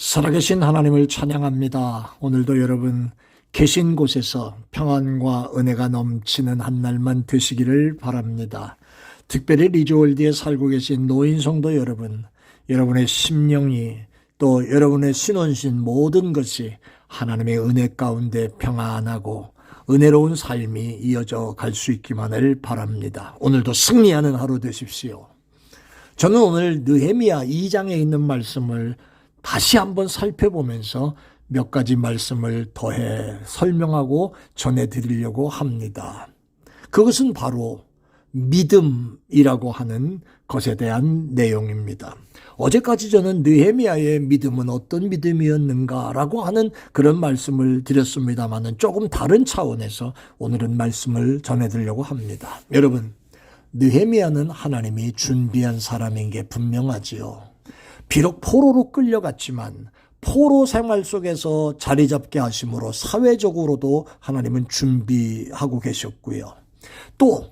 살아계신 하나님을 찬양합니다. 오늘도 여러분 계신 곳에서 평안과 은혜가 넘치는 한 날만 되시기를 바랍니다. 특별히 리조월드에 살고 계신 노인 성도 여러분, 여러분의 심령이 또 여러분의 신원신 모든 것이 하나님의 은혜 가운데 평안하고 은혜로운 삶이 이어져 갈 수 있기만을 바랍니다. 오늘도 승리하는 하루 되십시오. 저는 오늘 느헤미야 2장에 있는 말씀을 다시 한번 살펴보면서 몇 가지 말씀을 더해 설명하고 전해드리려고 합니다. 그것은 바로 믿음이라고 하는 것에 대한 내용입니다. 어제까지 저는 느헤미야의 믿음은 어떤 믿음이었는가라고 하는 그런 말씀을 드렸습니다만 조금 다른 차원에서 오늘은 말씀을 전해드리려고 합니다. 여러분, 느헤미야는 하나님이 준비한 사람인 게 분명하지요. 비록 포로로 끌려갔지만 포로 생활 속에서 자리 잡게 하심으로 사회적으로도 하나님은 준비하고 계셨고요. 또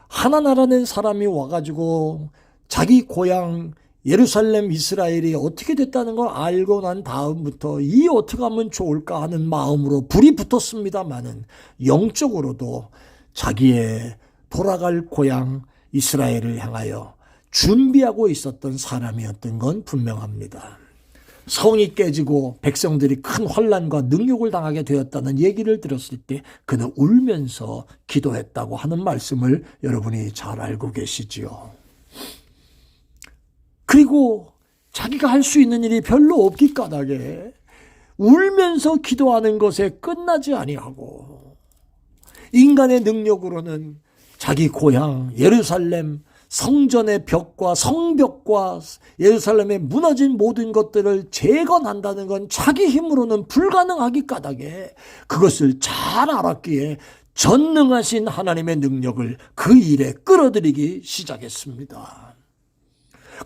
하나나라는 사람이 와가지고 자기 고향 예루살렘 이스라엘이 어떻게 됐다는 걸 알고 난 다음부터 이 어떻게 하면 좋을까 하는 마음으로 불이 붙었습니다마는 영적으로도 자기의 돌아갈 고향 이스라엘을 향하여 준비하고 있었던 사람이었던 건 분명합니다. 성이 깨지고 백성들이 큰 환난과 능욕을 당하게 되었다는 얘기를 들었을 때 그는 울면서 기도했다고 하는 말씀을 여러분이 잘 알고 계시지요. 그리고 자기가 할 수 있는 일이 별로 없기 까닭에 울면서 기도하는 것에 끝나지 아니하고 인간의 능력으로는 자기 고향 예루살렘 성전의 벽과 성벽과 예루살렘에 무너진 모든 것들을 재건한다는 건 자기 힘으로는 불가능하기 까닭에 그것을 잘 알았기에 전능하신 하나님의 능력을 그 일에 끌어들이기 시작했습니다.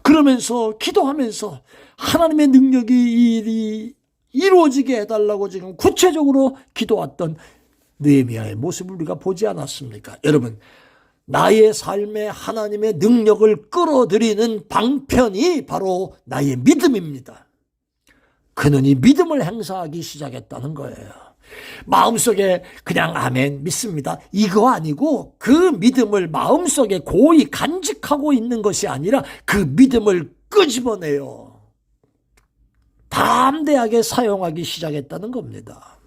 그러면서 기도하면서 하나님의 능력이 이 일이 이루어지게 해달라고 지금 구체적으로 기도했던 느헤미야의 모습을 우리가 보지 않았습니까? 여러분, 나의 삶에 하나님의 능력을 끌어들이는 방편이 바로 나의 믿음입니다. 그는 이 믿음을 행사하기 시작했다는 거예요. 마음속에 그냥 아멘 믿습니다 이거 아니고 그 믿음을 마음속에 고이 간직하고 있는 것이 아니라 그 믿음을 끄집어내요. 담대하게 사용하기 시작했다는 겁니다.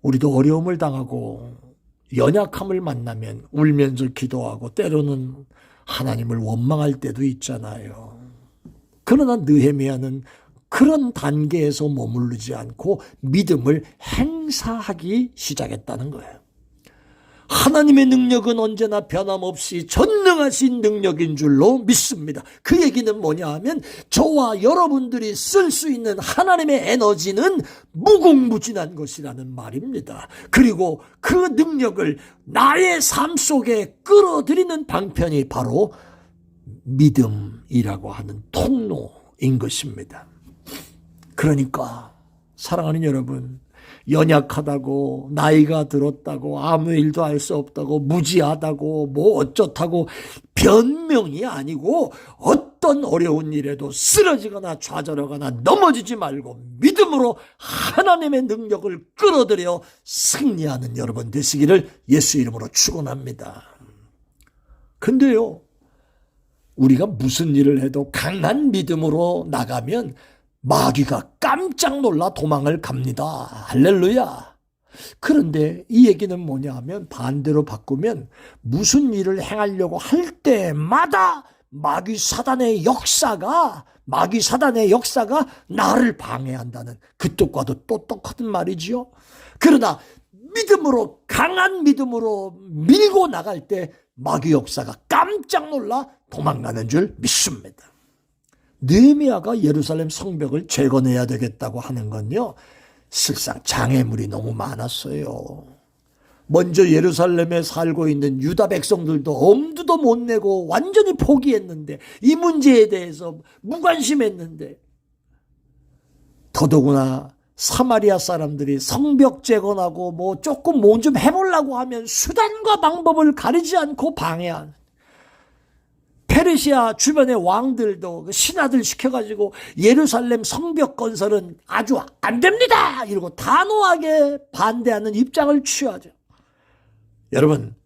우리도 어려움을 당하고 연약함을 만나면 울면서 기도하고 때로는 하나님을 원망할 때도 있잖아요. 그러나 느헤미야는 그런 단계에서 머무르지 않고 믿음을 행사하기 시작했다는 거예요. 하나님의 능력은 언제나 변함없이 전능하신 능력인 줄로 믿습니다. 그 얘기는 뭐냐 하면 저와 여러분들이 쓸 수 있는 하나님의 에너지는 무궁무진한 것이라는 말입니다. 그리고 그 능력을 나의 삶 속에 끌어들이는 방편이 바로 믿음이라고 하는 통로인 것입니다. 그러니까 사랑하는 여러분, 연약하다고 나이가 들었다고 아무 일도 할 수 없다고 무지하다고 뭐 어쩌다고 변명이 아니고 어떤 어려운 일에도 쓰러지거나 좌절하거나 넘어지지 말고 믿음으로 하나님의 능력을 끌어들여 승리하는 여러분 되시기를 예수 이름으로 축원합니다. 근데요, 우리가 무슨 일을 해도 강한 믿음으로 나가면 마귀가 깜짝 놀라 도망을 갑니다. 할렐루야. 그런데 이 얘기는 뭐냐 하면 반대로 바꾸면 무슨 일을 행하려고 할 때마다 마귀 사단의 역사가 나를 방해한다는 그 뜻과도 또 똑같은 말이지요. 그러나 믿음으로 강한 믿음으로 밀고 나갈 때 마귀 역사가 깜짝 놀라 도망가는 줄 믿습니다. 느헤미야가 예루살렘 성벽을 재건해야 되겠다고 하는 건요, 실상 장애물이 너무 많았어요. 먼저 예루살렘에 살고 있는 유다 백성들도 엄두도 못 내고 완전히 포기했는데, 이 문제에 대해서 무관심했는데, 더더구나 사마리아 사람들이 성벽 재건하고 뭐 조금 뭐 좀 해보려고 하면 수단과 방법을 가리지 않고 방해한 페르시아 주변의 왕들도 그 신하들 시켜가지고 예루살렘 성벽 건설은 아주 안 됩니다 이러고 단호하게 반대하는 입장을 취하죠. 여러분,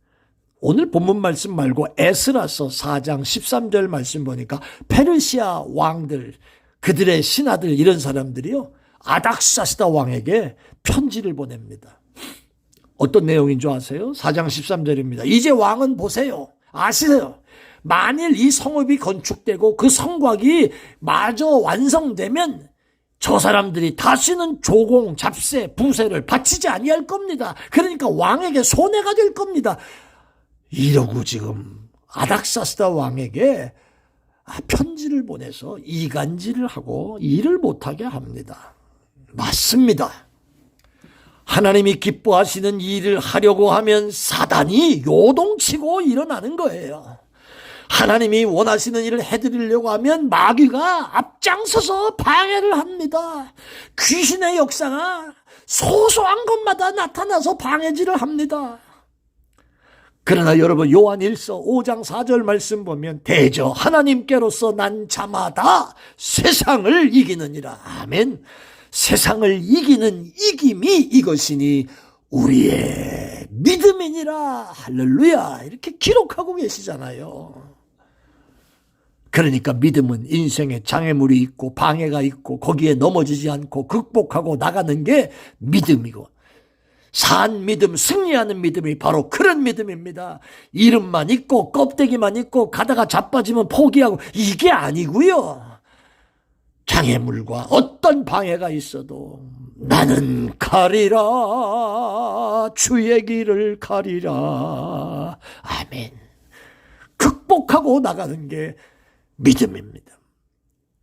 오늘 본문 말씀 말고 에스라서 4장 13절 말씀 보니까 페르시아 왕들, 그들의 신하들, 이런 사람들이요, 아닥사스다 왕에게 편지를 보냅니다. 어떤 내용인 줄 아세요? 4장 13절입니다. 이제 왕은 보세요. 아시세요? 만일 이 성읍이 건축되고 그 성곽이 마저 완성되면 저 사람들이 다시는 조공, 잡세, 부세를 바치지 아니할 겁니다. 그러니까 왕에게 손해가 될 겁니다. 이러고 지금 아닥사스다 왕에게 편지를 보내서 이간질을 하고 일을 못하게 합니다. 맞습니다. 하나님이 기뻐하시는 일을 하려고 하면 사단이 요동치고 일어나는 거예요. 하나님이 원하시는 일을 해드리려고 하면 마귀가 앞장서서 방해를 합니다. 귀신의 역사가 소소한 것마다 나타나서 방해질을 합니다. 그러나 여러분, 요한 1서 5장 4절 말씀 보면 대저 하나님께로서 난 자마다 세상을 이기느니라. 아멘. 세상을 이기는 이김이 이것이니 우리의 믿음이니라. 할렐루야. 이렇게 기록하고 계시잖아요. 그러니까 믿음은 인생에 장애물이 있고 방해가 있고 거기에 넘어지지 않고 극복하고 나가는 게 믿음이고, 산 믿음, 승리하는 믿음이 바로 그런 믿음입니다. 이름만 있고 껍데기만 있고 가다가 자빠지면 포기하고, 이게 아니고요. 장애물과 어떤 방해가 있어도 나는 가리라, 주의 길을 가리라. 아멘. 극복하고 나가는 게 믿음입니다.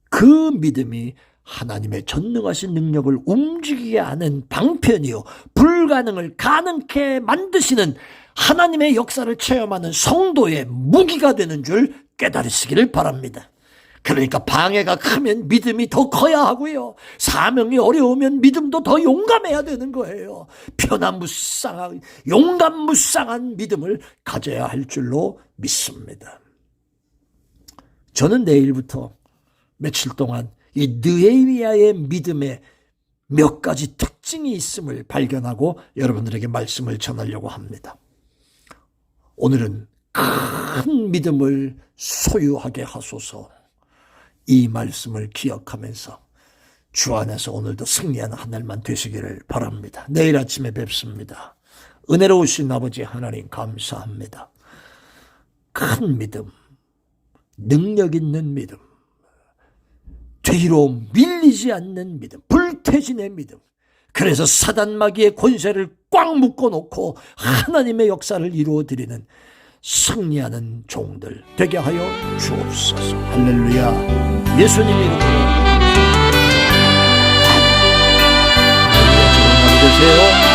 그 믿음이 하나님의 전능하신 능력을 움직이게 하는 방편이요, 불가능을 가능케 만드시는 하나님의 역사를 체험하는 성도의 무기가 되는 줄 깨달으시기를 바랍니다. 그러니까 방해가 크면 믿음이 더 커야 하고요, 사명이 어려우면 믿음도 더 용감해야 되는 거예요. 편안무쌍한, 용감무쌍한 믿음을 가져야 할 줄로 믿습니다. 저는 내일부터 며칠 동안 이 느헤미야의 믿음에 몇 가지 특징이 있음을 발견하고 여러분들에게 말씀을 전하려고 합니다. 오늘은 큰 믿음을 소유하게 하소서, 이 말씀을 기억하면서 주 안에서 오늘도 승리하는 한 날만 되시기를 바랍니다. 내일 아침에 뵙습니다. 은혜로우신 아버지 하나님 감사합니다. 큰 믿음, 능력 있는 믿음, 뒤로 밀리지 않는 믿음, 불태진의 믿음, 그래서 사단 마귀의 권세를 꽉 묶어놓고 하나님의 역사를 이루어드리는 승리하는 종들 되게 하여 주옵소서. 할렐루야. 예수님 이름으로 감사합니다. 좋은 하루 되세요.